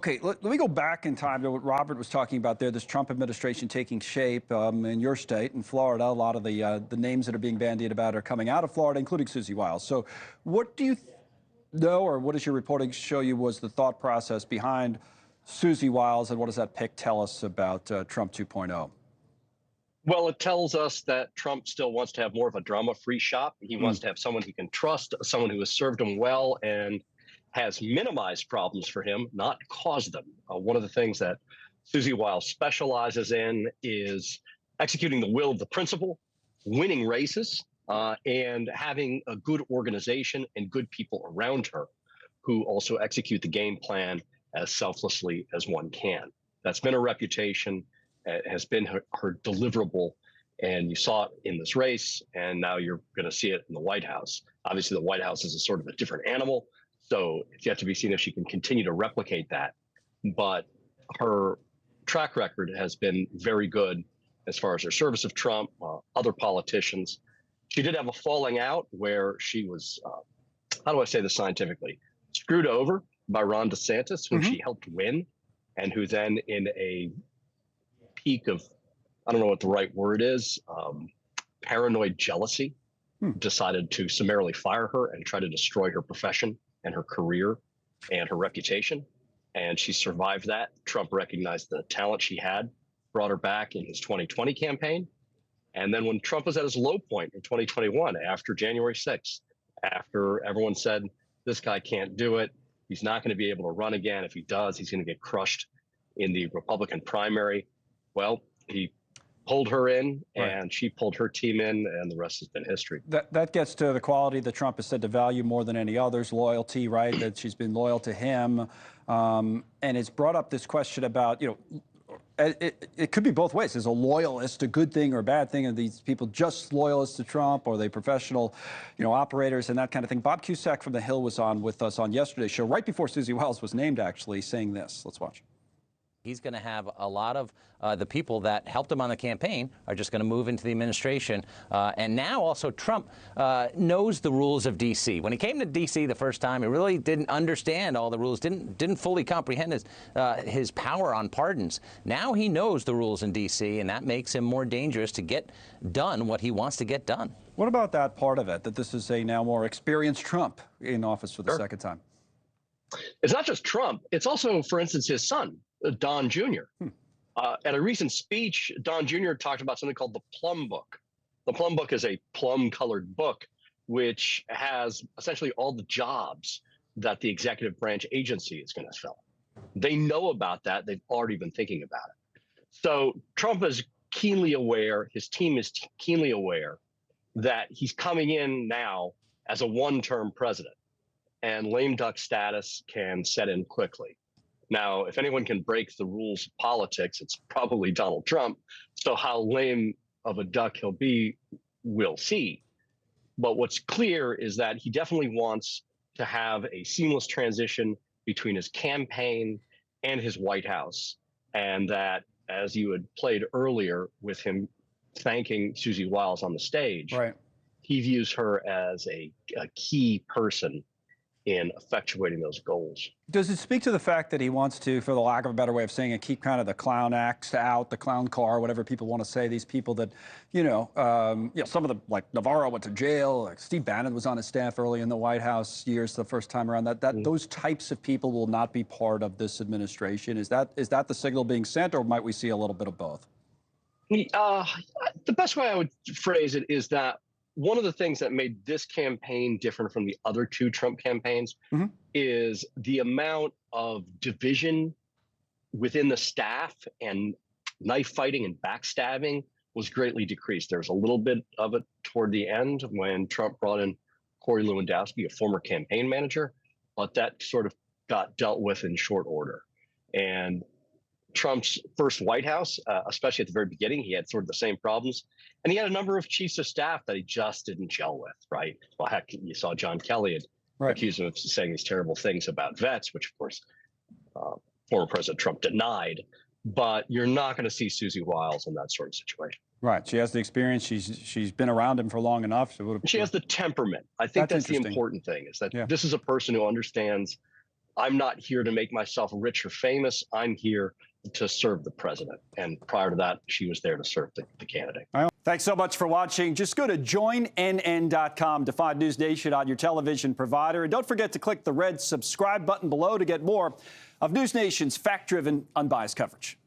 Okay, let me go back in time to what Robert was talking about there, this Trump administration taking shape in your state, in Florida. A lot of the names that are being bandied about are coming out of Florida, including Susie Wiles. So what do you know, or what does your reporting show you was the thought process behind Susie Wiles, and what does that pick tell us about Trump 2.0? Well, it tells us that Trump still wants to have more of a drama-free shop. He wants to have someone he can trust, someone who has served him well and has minimized problems for him, not caused them. One of the things that Susie Wiles specializes in is executing the will of the principal, winning races, and having a good organization and good people around her who also execute the game plan as selflessly as one can. That's been her reputation, has been her deliverable, and you saw it in this race, and now you're going to see it in the White House. Obviously, the White House is a sort of a different animal, so it's yet to be seen if she can continue to replicate that. But her track record has been very good as far as her service of Trump, other politicians. She did have a falling out where she was, how do I say this scientifically, screwed over by Ron DeSantis, who she helped win, and who then in a peak of, I don't know what the right word is, paranoid jealousy, decided to summarily fire her and try to destroy her profession and her career and her reputation. And she survived that. Trump recognized the talent she had, brought her back in his 2020 campaign. And then when Trump was at his low point in 2021, after January 6th, after everyone said, this guy can't do it, he's not going to be able to run again. If he does, he's going to get crushed in the Republican primary. Well, he pulled her in, and she pulled her team in, and the rest has been history. That gets to the quality that Trump is said to value more than any others, loyalty, right? That she's been loyal to him. And it's brought up this question about, it could be both ways. Is a loyalist a good thing or a bad thing? Are these people just loyalists to Trump? Or are they professional, operators and that kind of thing? Bob Cusack from The Hill was on with us on yesterday's show, right before Susie Wiles was named, actually, saying this. Let's watch. He's going to have a lot of the people that helped him on the campaign are just going to move into the administration. And now also Trump knows the rules of D.C. When he came to D.C. the first time, he really didn't understand all the rules, didn't fully comprehend his power on pardons. Now he knows the rules in D.C., and that makes him more dangerous to get done what he wants to get done. What about that part of it, that this is a now more experienced Trump in office for the second time? It's not just Trump. It's also, for instance, his son, Don Jr. At a recent speech, Don Jr. talked about something called the Plum Book. The Plum Book is a plum-colored book which has essentially all the jobs that the executive branch agency is going to fill. They know about that. They've already been thinking about it. So Trump is keenly aware, his team is keenly aware that he's coming in now as a one-term president, and lame duck status can set in quickly. Now, if anyone can break the rules of politics, it's probably Donald Trump. So how lame of a duck he'll be, we'll see. But what's clear is that he definitely wants to have a seamless transition between his campaign and his White House. And that, as you had played earlier with him thanking Susie Wiles on the stage, he views her as a key person in effectuating those goals. Does it speak to the fact that he wants to, for the lack of a better way of saying it, keep kind of the clown acts out, the clown car, whatever people want to say, these people that, some of them, like Navarro went to jail, like Steve Bannon was on his staff early in the White House years the first time around, those types of people will not be part of this administration. Is that the signal being sent, or might we see a little bit of both? The best way I would phrase it is that one of the things that made this campaign different from the other two Trump campaigns is the amount of division within the staff, and knife fighting and backstabbing was greatly decreased. There was a little bit of it toward the end when Trump brought in Corey Lewandowski, a former campaign manager, but that sort of got dealt with in short order. And Trump's first White House, especially at the very beginning, he had sort of the same problems. And he had a number of chiefs of staff that he just didn't gel with, right? Well, heck, you saw John Kelly had accused him of saying these terrible things about vets, which, of course, former President Trump denied. But you're not going to see Susie Wiles in that sort of situation. Right. She has the experience. She's been around him for long enough. She has the temperament. I think that's the important thing, is that this is a person who understands I'm not here to make myself rich or famous. I'm here to serve the president. And prior to that, she was there to serve the candidate. Thanks so much for watching. Just go to joinnn.com to find NewsNation on your television provider. And don't forget to click the red subscribe button below to get more of NewsNation's fact-driven, unbiased coverage.